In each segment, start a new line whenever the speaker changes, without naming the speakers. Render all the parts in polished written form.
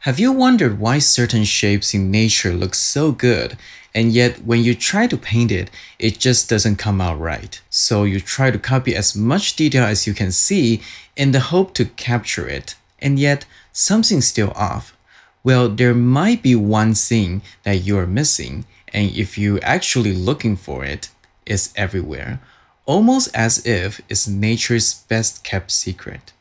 Have you wondered why certain shapes in nature look so good, and yet when you try to paint it, it just doesn't come out right? So you try to copy as much detail as you can see in the hope to capture it, and yet something's still off. Well, there might be one thing that you're missing, and if you're actually looking for it, it's everywhere, almost as if it's nature's best kept secret.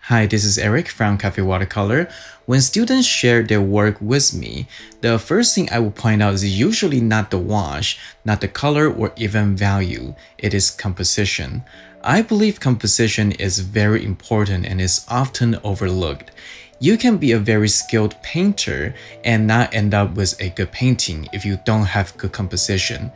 Hi, this is Eric from Cafe Watercolor. When students share their work with me, the first thing I will point out is usually not the wash, not the color or even value. It is composition. I believe composition is very important and is often overlooked. You can be a very skilled painter and not end up with a good painting if you don't have good composition.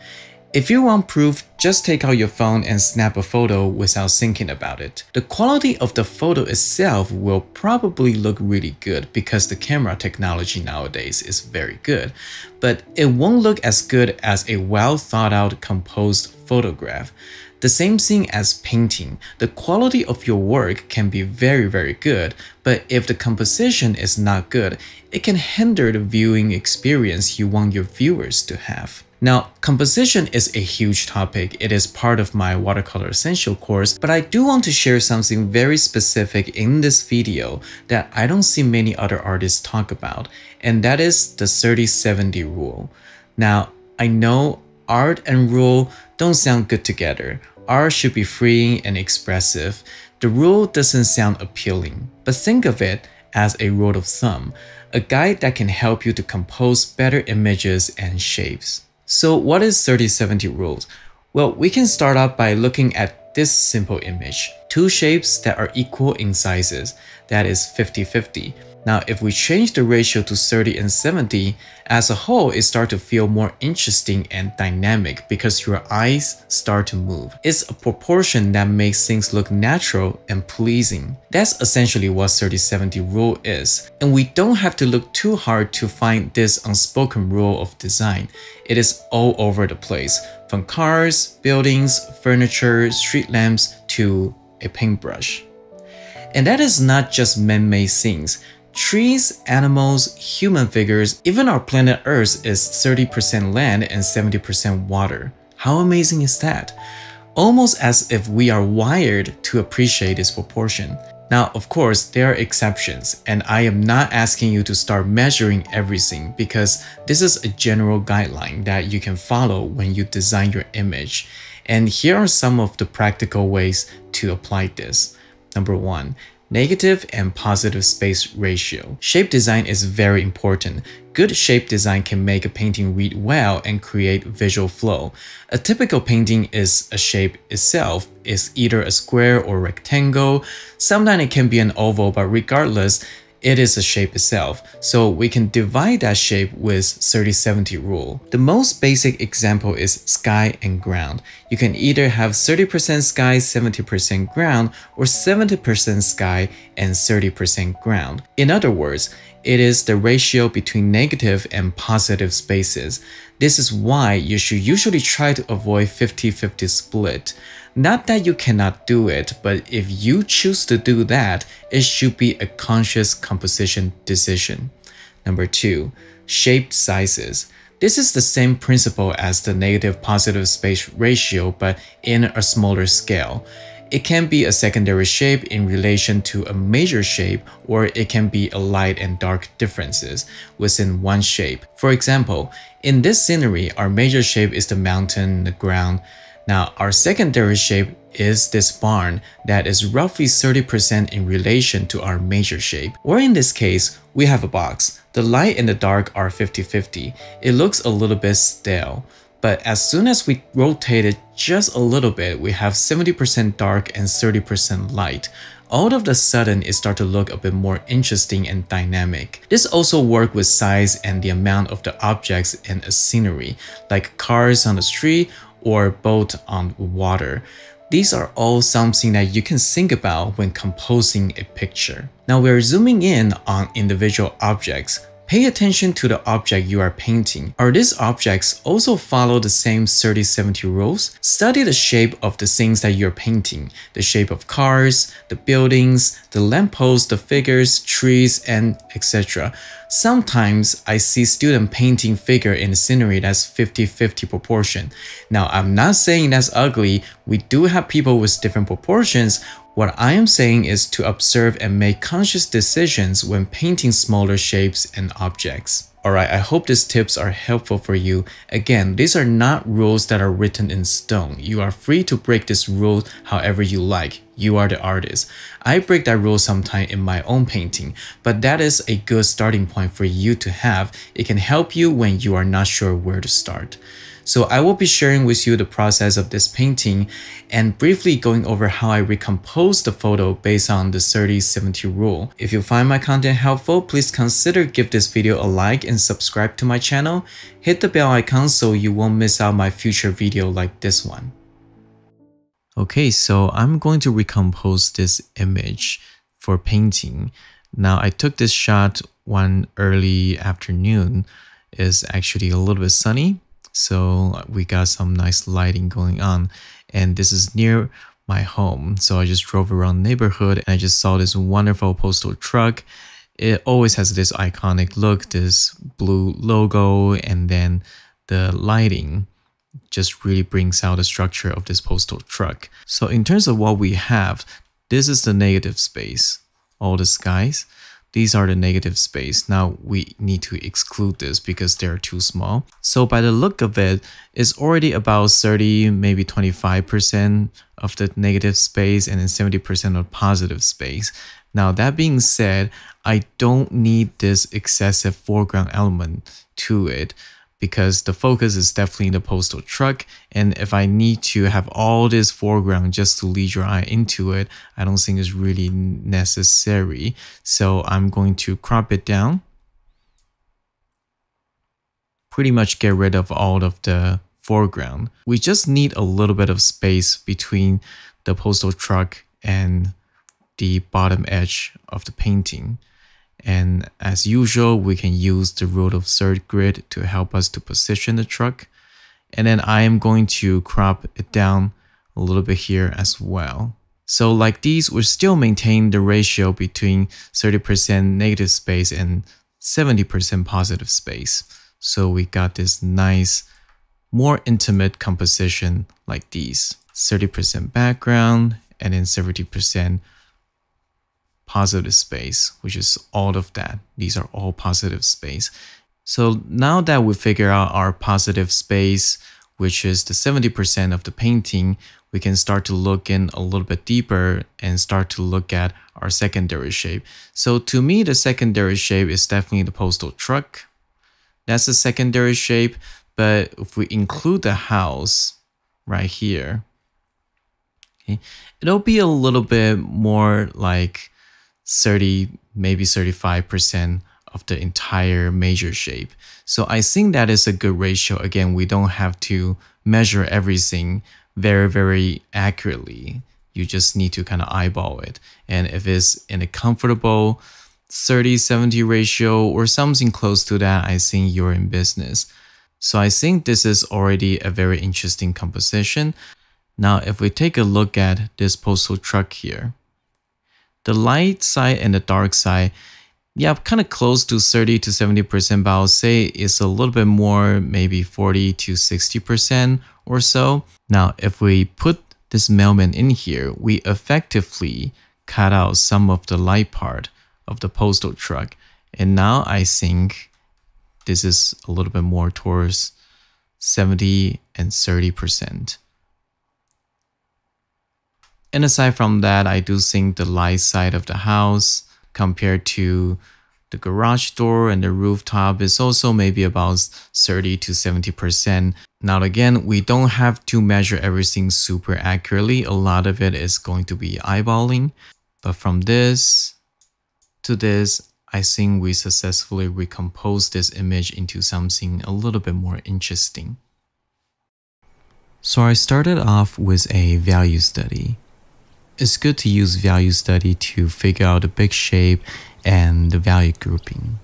If you want proof, just take out your phone and snap a photo without thinking about it. The quality of the photo itself will probably look really good because the camera technology nowadays is very good, but it won't look as good as a well thought out composed photograph. The same thing as painting. The quality of your work can be very good, but if the composition is not good, it can hinder the viewing experience you want your viewers to have. Now, composition is a huge topic. It is part of my watercolor essential course, but I do want to share something very specific in this video that I don't see many other artists talk about, and that is the 30-70 rule. Now, I know art and rule don't sound good together. Art should be freeing and expressive. The rule doesn't sound appealing, but think of it as a rule of thumb, a guide that can help you to compose better images and shapes. So what is 30-70 rules? Well, we can start out by looking at this simple image. Two shapes that are equal in sizes, that is 50-50. Now, if we change the ratio to 30 and 70, as a whole, it starts to feel more interesting and dynamic because your eyes start to move. It's a proportion that makes things look natural and pleasing. That's essentially what 30-70 rule is. And we don't have to look too hard to find this unspoken rule of design. It is all over the place, from cars, buildings, furniture, street lamps, to a paintbrush. And that is not just man-made things. Trees, animals, human figures, even our planet Earth is 30% land and 70% water. How amazing is that? Almost as if we are wired to appreciate this proportion. Now, of course, there are exceptions, and I am not asking you to start measuring everything because this is a general guideline that you can follow when you design your image. And here are some of the practical ways to apply this. Number 1. Negative and positive space ratio. Shape design is very important. Good shape design can make a painting read well and create visual flow. A typical painting is a shape itself, is either a square or rectangle. Sometimes it can be an oval, but regardless, it is a shape itself, so we can divide that shape with 30-70 rule. The most basic example is sky and ground. You can either have 30% sky, 70% ground, or 70% sky and 30% ground. In other words, it is the ratio between negative and positive spaces. This is why you should usually try to avoid 50-50 split. Not that you cannot do it, but if you choose to do that, it should be a conscious composition decision. Number 2. Shaped sizes. This is the same principle as the negative-positive space ratio, but in a smaller scale. It can be a secondary shape in relation to a major shape, or it can be a light and dark differences within one shape. For example, in this scenery, our major shape is the mountain, the ground. Now, our secondary shape is this barn that is roughly 30% in relation to our major shape. Or in this case, we have a box. The light and the dark are 50-50. It looks a little bit stale. But as soon as we rotate it just a little bit, we have 70% dark and 30% light. All of a sudden, it starts to look a bit more interesting and dynamic. This also works with size and the amount of the objects in a scenery, like cars on the street or boat on water. These are all something that you can think about when composing a picture. Now we're zooming in on individual objects, Pay attention to the object you are painting. Are these objects also follow the same 30-70 rules? Study the shape of the things that you're painting, the shape of cars, the buildings, the lampposts, the figures, trees, and etc. Sometimes I see students painting figure in the scenery that's 50-50 proportion. Now, I'm not saying that's ugly. We do have people with different proportions. What I am saying is to observe and make conscious decisions when painting smaller shapes and objects. Alright, I hope these tips are helpful for you. Again, these are not rules that are written in stone. You are free to break this rule however you like. You are the artist. I break that rule sometime in my own painting, but that is a good starting point for you to have. It can help you when you are not sure where to start. So I will be sharing with you the process of this painting and briefly going over how I recompose the photo based on the 30-70 rule. If you find my content helpful, please consider give this video a like and subscribe to my channel. Hit the bell icon so you won't miss out my future video like this one. Okay, so I'm going to recompose this image for painting. Now I took this shot one early afternoon. It's actually a little bit sunny. So we got some nice lighting going on, and this is near my home. So I just drove around the neighborhood and I just saw this wonderful postal truck. It always has this iconic look, this blue logo, and then the lighting just really brings out the structure of this postal truck. So in terms of what we have, this is the negative space, all the skies. These are the negative space. Now we need to exclude this because they're too small. So by the look of it, it's already about 30, maybe 25% of the negative space and then 70% of positive space. Now that being said, I don't need this excessive foreground element to it, because the focus is definitely the postal truck, and if I need to have all this foreground just to lead your eye into it, I don't think it's really necessary. So I'm going to crop it down, pretty much get rid of all of the foreground. We just need a little bit of space between the postal truck and the bottom edge of the painting. And as usual, we can use the rule of third grid to help us to position the truck. And then I am going to crop it down a little bit here as well. So like these, we still maintain the ratio between 30% negative space and 70% positive space. So we got this nice, more intimate composition like these. 30% background and then 70% positive space, which is all of that. These are all positive space. So now that we figure out our positive space, which is the 70% of the painting, we can start to look in a little bit deeper and start to look at our secondary shape. So to me, the secondary shape is definitely the postal truck. That's the secondary shape. But if we include the house right here, okay, it'll be a little bit more like 30, maybe 35% of the entire major shape. So I think that is a good ratio. Again, we don't have to measure everything very, very accurately. You just need to kind of eyeball it. And if it's in a comfortable 30-70 ratio or something close to that, I think you're in business. So I think this is already a very interesting composition. Now, if we take a look at this postal truck here, the light side and the dark side, yeah, kind of close to 30-70%, but I'll say it's a little bit more, maybe 40-60% or so. Now, if we put this mailman in here, we effectively cut out some of the light part of the postal truck. And now I think this is a little bit more towards 70 and 30%. And aside from that, I do think the light side of the house compared to the garage door and the rooftop is also maybe about 30-70%. Now again, we don't have to measure everything super accurately. A lot of it is going to be eyeballing. But from this to this, I think we successfully recomposed this image into something a little bit more interesting. So I started off with a value study. It's good to use value study to figure out the big shape and the value grouping.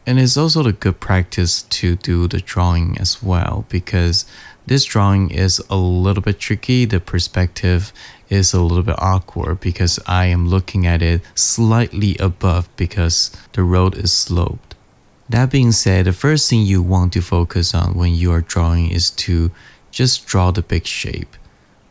And it's also a good practice to do the drawing as well, because this drawing is a little bit tricky. The perspective is a little bit awkward because I am looking at it slightly above because the road is sloped. That being said, the first thing you want to focus on when you are drawing is to just draw the big shape.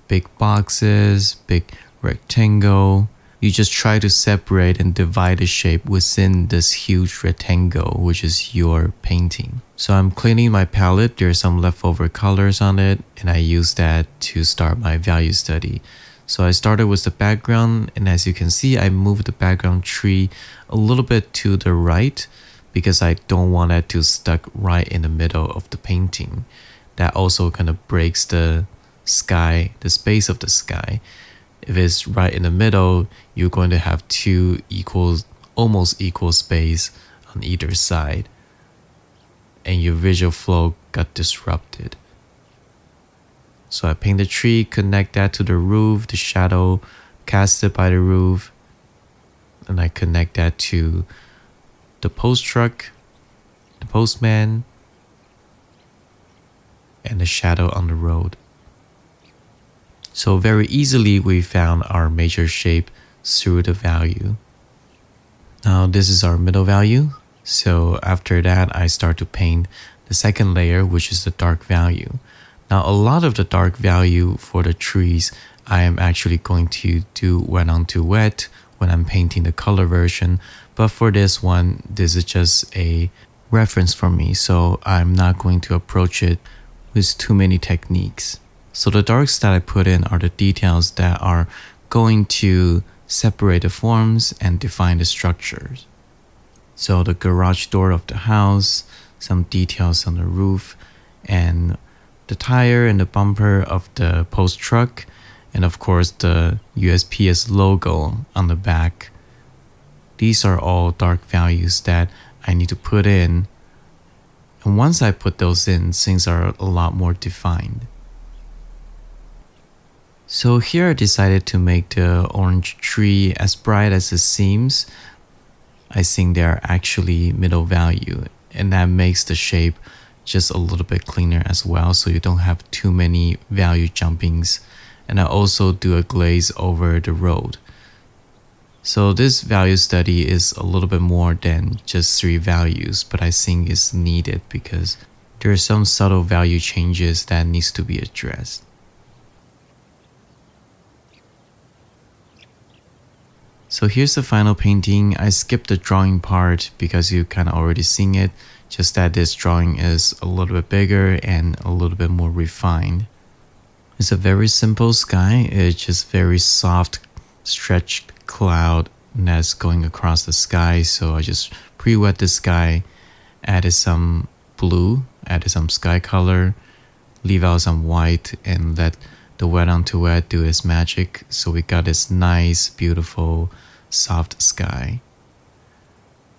Big boxes, big rectangle. You just try to separate and divide the shape within this huge rectangle, which is your painting. So I'm cleaning my palette. There's some leftover colors on it, and I use that to start my value study. So I started with the background, and as you can see, I moved the background tree a little bit to the right because I don't want it to stuck right in the middle of the painting. That also kind of breaks the sky, the space of the sky. If it's right in the middle, you're going to have two almost equal space on either side, and your visual flow got disrupted. So I paint the tree, connect that to the roof, the shadow casted by the roof, and I connect that to the post truck, the postman, and the shadow on the road. So very easily we found our major shape through the value. Now this is our middle value. So after that, I start to paint the second layer, which is the dark value. Now a lot of the dark value for the trees, I am actually going to do wet onto wet when I'm painting the color version. But for this one, this is just a reference for me. So I'm not going to approach it with too many techniques. So the darks that I put in are the details that are going to separate the forms and define the structures. So the garage door of the house, some details on the roof, and the tire and the bumper of the post truck, and of course the USPS logo on the back. These are all dark values that I need to put in. And once I put those in, things are a lot more defined. So here I decided to make the orange tree as bright as it seems. I think they are actually middle value, and that makes the shape just a little bit cleaner as well, so you don't have too many value jumpings. And I also do a glaze over the road. So this value study is a little bit more than just 3 values, but I think it's needed because there are some subtle value changes that needs to be addressed. So here's the final painting. I skipped the drawing part because you kind of already seen it, just that this drawing is a little bit bigger and a little bit more refined. It's a very simple sky. It's just very soft stretched cloud that's going across the sky. So I just pre-wet the sky, added some blue, added some sky color, leave out some white, and let the wet onto wet do its magic. So we got this nice, beautiful, soft sky.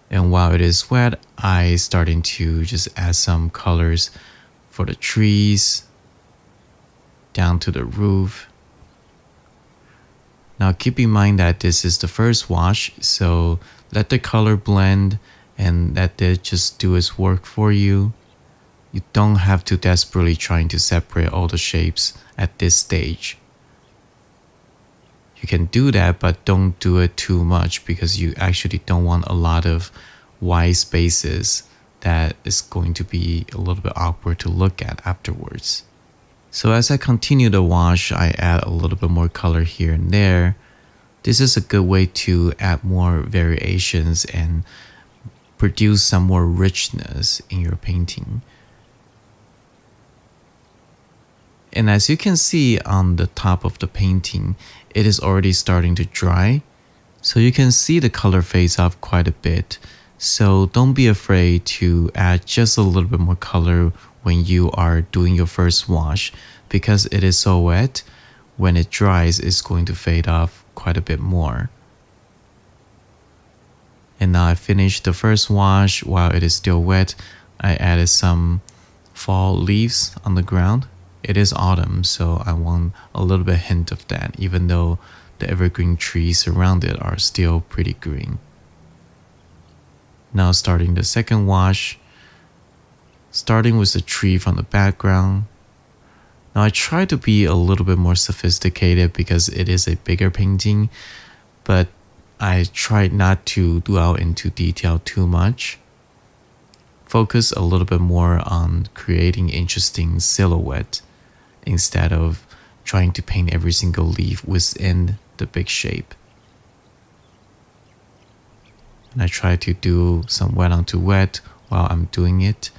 And while it is wet, I starting to just add some colors for the trees, down to the roof. Now keep in mind that this is the first wash, so let the color blend and let it just do its work for you. You don't have to desperately trying to separate all the shapes at this stage. You can do that, but don't do it too much because you actually don't want a lot of white spaces that is going to be a little bit awkward to look at afterwards. So as I continue the wash, I add a little bit more color here and there. This is a good way to add more variations and produce some more richness in your painting. And as you can see on the top of the painting, it is already starting to dry. So you can see the color fades off quite a bit. So don't be afraid to add just a little bit more color when you are doing your first wash, because it is so wet. When it dries, it's going to fade off quite a bit more. And now I finished the first wash. While it is still wet, I added some fall leaves on the ground. It is autumn, so I want a little bit hint of that, even though the evergreen trees around it are still pretty green. Now starting the second wash, starting with the tree from the background. Now I try to be a little bit more sophisticated because it is a bigger painting, but I tried not to dwell into detail too much. Focus a little bit more on creating interesting silhouette instead of trying to paint every single leaf within the big shape. And I try to do some wet onto wet while I'm doing it.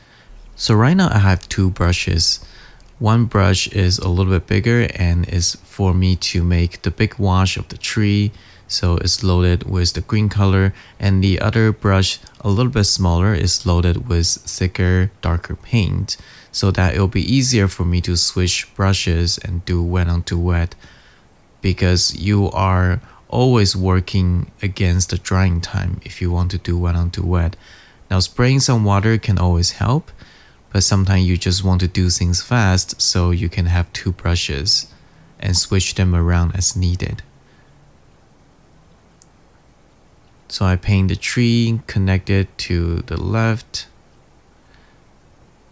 So right now I have two brushes. One brush is a little bit bigger and is for me to make the big wash of the tree. So it's loaded with the green color, and the other brush, a little bit smaller, is loaded with thicker, darker paint, so that it'll be easier for me to switch brushes and do wet onto wet, because you are always working against the drying time if you want to do wet onto wet. Now spraying some water can always help, but sometimes you just want to do things fast, so you can have two brushes and switch them around as needed. So I paint the tree connected to the left.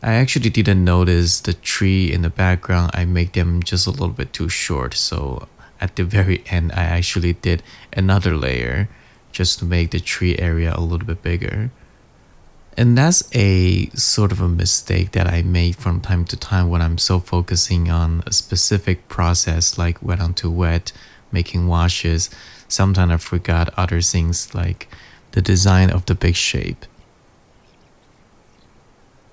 I actually didn't notice the tree in the background. I make them just a little bit too short. So at the very end, I actually did another layer just to make the tree area a little bit bigger. And that's a sort of a mistake that I make from time to time when I'm so focusing on a specific process like wet onto wet, making washes. Sometimes I forgot other things like the design of the big shape.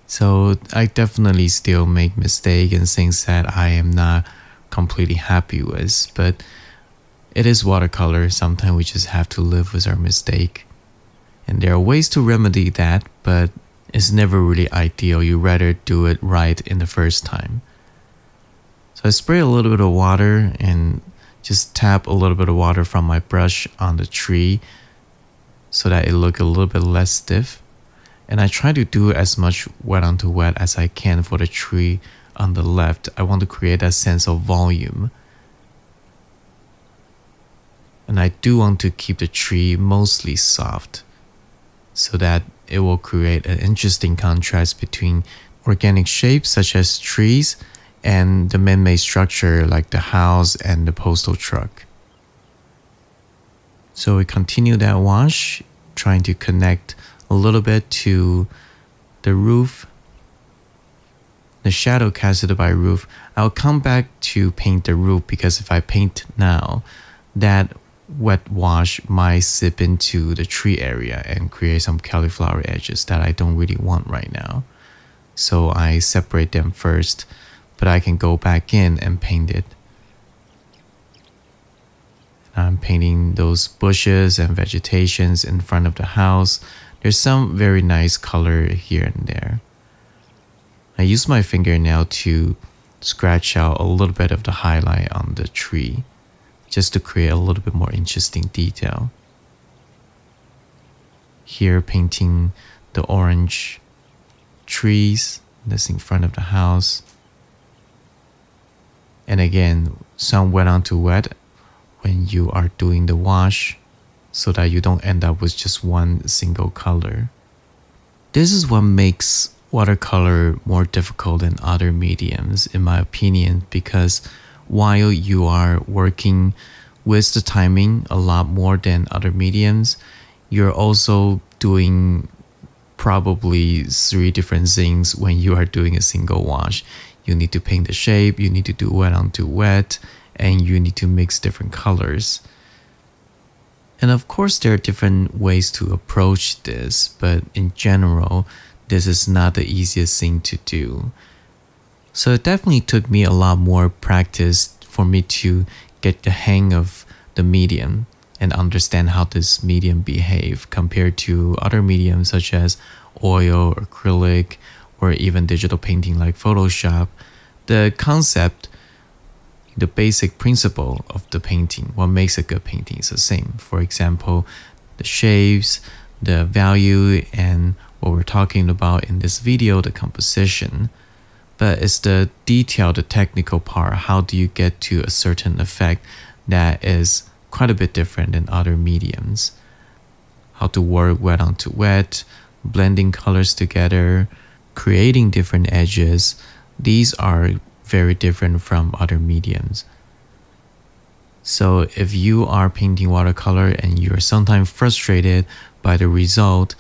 So I definitely still make mistakes and things that I am not completely happy with, but it is watercolor. Sometimes we just have to live with our mistake. And there are ways to remedy that, but it's never really ideal. You rather do it right in the first time. So I spray a little bit of water and just tap a little bit of water from my brush on the tree so that it looks a little bit less stiff. And I try to do as much wet onto wet as I can for the tree on the left. I want to create that sense of volume. And I do want to keep the tree mostly soft so that it will create an interesting contrast between organic shapes such as trees and the man-made structure like the house and the postal truck. So we continue that wash, trying to connect a little bit to the roof, the shadow casted by roof. I'll come back to paint the roof because if I paint now, that wet wash might sip into the tree area and create some cauliflower edges that I don't really want right now. So I separate them first, but I can go back in and paint it. I'm painting those bushes and vegetations in front of the house. There's some very nice color here and there. I use my fingernail to scratch out a little bit of the highlight on the tree, just to create a little bit more interesting detail. Here painting the orange trees that's in front of the house. And again, some wet onto wet when you are doing the wash so that you don't end up with just one single color. This is what makes watercolor more difficult than other mediums, in my opinion, because while you are working with the timing a lot more than other mediums, you're also doing probably 3 different things when you are doing a single wash. You need to paint the shape, you need to do wet onto wet, and you need to mix different colors. And of course, there are different ways to approach this, but in general, this is not the easiest thing to do. So it definitely took me a lot more practice for me to get the hang of the medium and understand how this medium behaves compared to other mediums such as oil, acrylic, or even digital painting like Photoshop. The concept, the basic principle of the painting, what makes a good painting is the same. For example, the shapes, the value, and what we're talking about in this video, the composition. But it's the detail, the technical part. How do you get to a certain effect that is quite a bit different than other mediums? How to work wet onto wet, blending colors together, creating different edges. These are very different from other mediums. So if you are painting watercolor and you're sometimes frustrated by the result,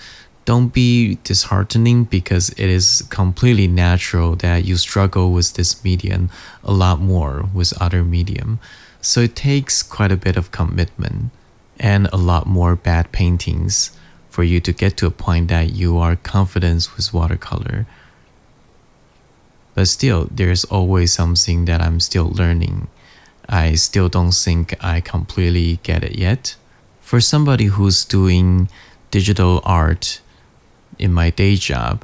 don't be disheartening, because it is completely natural that you struggle with this medium a lot more with other medium. So it takes quite a bit of commitment and a lot more bad paintings for you to get to a point that you are confident with watercolor. But still, there's always something that I'm still learning. I still don't think I completely get it yet. For somebody who's doing digital art in my day job,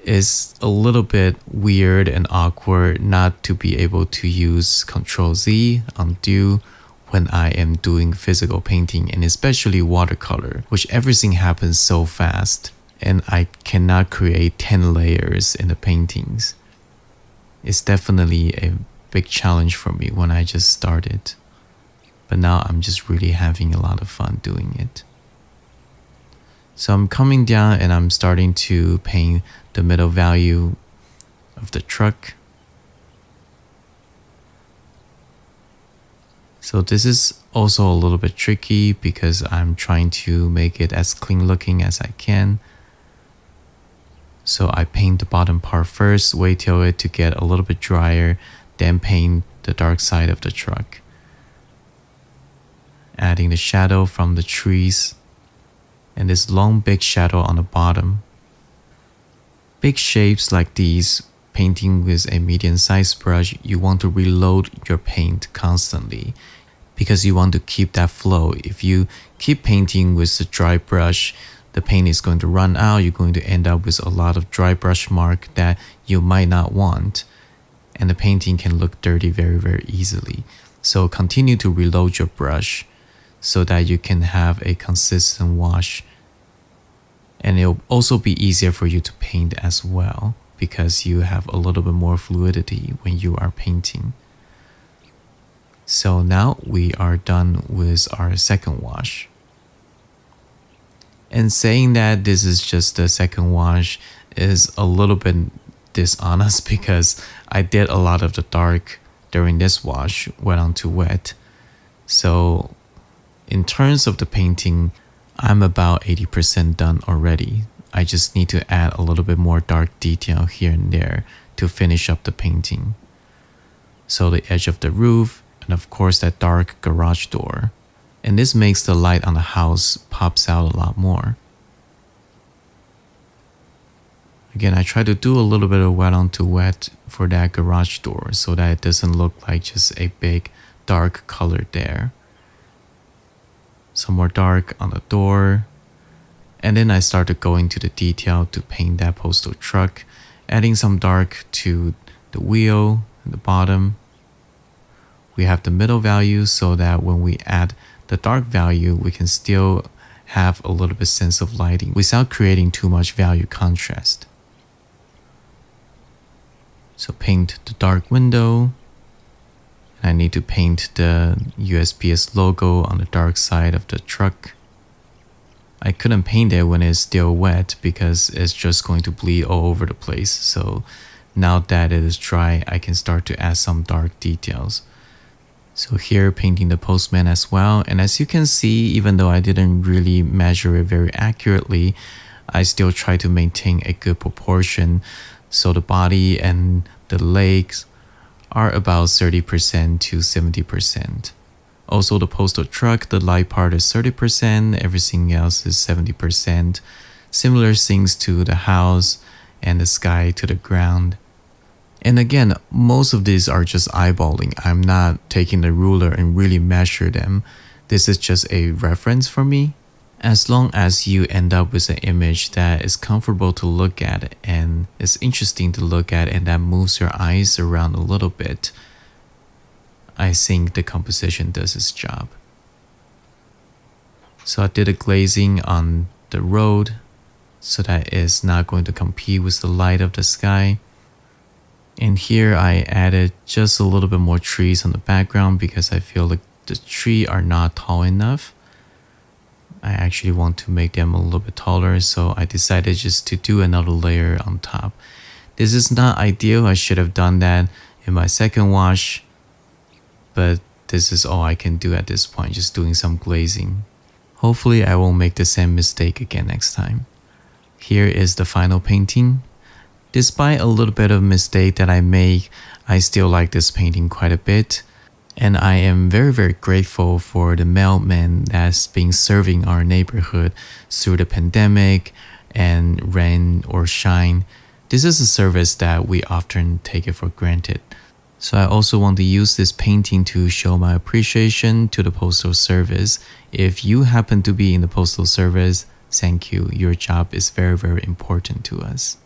it's a little bit weird and awkward not to be able to use Ctrl-Z, undo, when I am doing physical painting, and especially watercolor, which everything happens so fast, and I cannot create 10 layers in the paintings. It's definitely a big challenge for me when I just started. But now I'm just really having a lot of fun doing it. So I'm coming down and I'm starting to paint the middle value of the truck. So this is also a little bit tricky because I'm trying to make it as clean looking as I can. So I paint the bottom part first, wait till it to get a little bit drier, then paint the dark side of the truck. Adding the shadow from the trees and this long big shadow on the bottom. Big shapes like these, painting with a medium-sized brush, you want to reload your paint constantly because you want to keep that flow. If you keep painting with a dry brush, the paint is going to run out. You're going to end up with a lot of dry brush mark that you might not want, and the painting can look dirty very, very easily. So continue to reload your brush so that you can have a consistent wash, and it'll also be easier for you to paint as well because you have a little bit more fluidity when you are painting. So now we are done with our second wash. And saying that this is just the second wash is a little bit dishonest because I did a lot of the dark during this wash, wet onto wet. So in terms of the painting, I'm about 80% done already. I just need to add a little bit more dark detail here and there to finish up the painting. So the edge of the roof, and of course that dark garage door. And this makes the light on the house pops out a lot more. Again, I try to do a little bit of wet onto wet for that garage door so that it doesn't look like just a big dark color there. Some more dark on the door. And then I started going to the detail to paint that postal truck, adding some dark to the wheel and the bottom. We have the middle value so that when we add the dark value, we can still have a little bit sense of lighting without creating too much value contrast. So paint the dark window. I need to paint the USPS logo on the dark side of the truck. I couldn't paint it when it's still wet because it's just going to bleed all over the place. So now that it is dry, I can start to add some dark details. So here painting the postman as well. And as you can see, even though I didn't really measure it very accurately, I still try to maintain a good proportion. So the body and the legs are about 30% to 70%. Also the postal truck, the light part is 30%, everything else is 70%. Similar things to the house and the sky to the ground. And again, most of these are just eyeballing. I'm not taking the ruler and really measure them. This is just a reference for me. As long as you end up with an image that is comfortable to look at and is interesting to look at and that moves your eyes around a little bit, I think the composition does its job. So I did a glazing on the road so that it's not going to compete with the light of the sky. And here I added just a little bit more trees on the background because I feel like the trees are not tall enough. I actually want to make them a little bit taller, so I decided just to do another layer on top. This is not ideal. I should have done that in my second wash, but this is all I can do at this point, just doing some glazing. Hopefully I won't make the same mistake again next time. Here is the final painting. Despite a little bit of mistake that I make, I still like this painting quite a bit. And I am very grateful for the mailman that's been serving our neighborhood through the pandemic and rain or shine. This is a service that we often take it for granted. So I also want to use this painting to show my appreciation to the Postal Service. If you happen to be in the Postal Service, thank you. Your job is very important to us.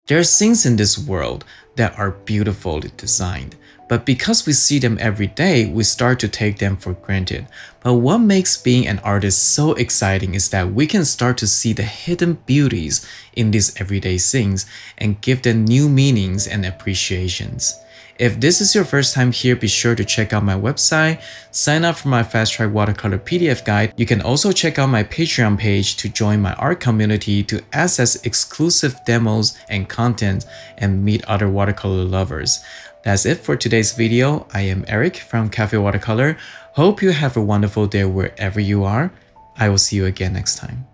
There are things in this world that are beautifully designed, but because we see them every day, we start to take them for granted. But what makes being an artist so exciting is that we can start to see the hidden beauties in these everyday things and give them new meanings and appreciations. If this is your first time here, be sure to check out my website, sign up for my Fast Track Watercolor PDF guide. You can also check out my Patreon page to join my art community to access exclusive demos and content and meet other watercolor lovers. That's it for today's video. I am Eric from Cafe Watercolor. Hope you have a wonderful day wherever you are. I will see you again next time.